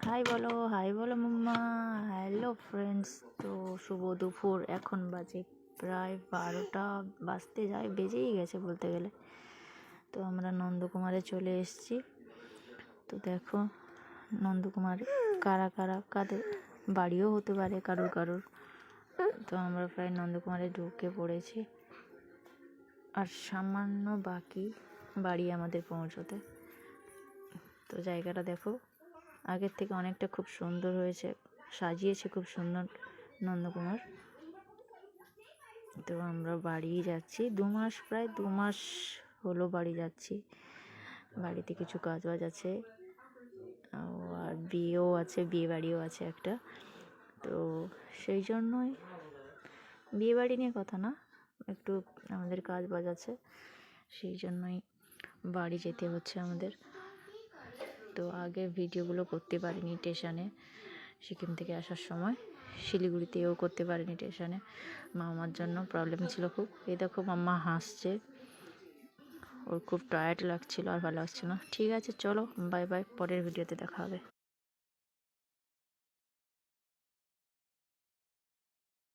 High বলো মাম্মা। Hello friends, তো শুভ দুপুর। এখন বাজে প্রায় 12টা বাজতে যায়, বেজেই গেছে বলতে গেলে। তো আমরা নন্দকুমারে চলে এসেছি। তো দেখো নন্দকুমার কারা কারা কাদের বাড়িও হতে পারে কারুর। তো আমরা প্রায় নন্দকুমারে ঢুকে পড়েছি, আর সামান্য বাকি বাড়ি আমাদের পৌঁছতে। তো জায়গাটা দেখো, আগের থেকে অনেকটা খুব সুন্দর হয়েছে, সাজিয়েছে খুব সুন্দর নন্দকুমার। তো আমরা বাড়ি যাচ্ছি, প্রায় 2 মাস হলো বাড়ি যাচ্ছি। বাড়িতে কিছু কাজ বাজ আছে, আর বিয়েও আছে, বিয়ে বাড়িও আছে একটা। তো সেই জন্যই, বিয়ে বাড়ি নিয়ে কথা না, একটু আমাদের কাজ বাজ আছে, সেই জন্যই বাড়ি যেতে হচ্ছে আমাদের। তো আগে ভিডিওগুলো করতে পারিনি স্টেশনে, সিকিম থেকে আসার সময় শিলিগুড়িতেও করতে পারিনি স্টেশনে, মামার জন্য প্রবলেম ছিল খুব। এই দেখো মাম্মা হাসছে, ওর খুব টায়ার্ড লাগছিল আর ভালো লাগছে না। ঠিক আছে চলো, বাই বাই, পরের ভিডিওতে দেখা হবে।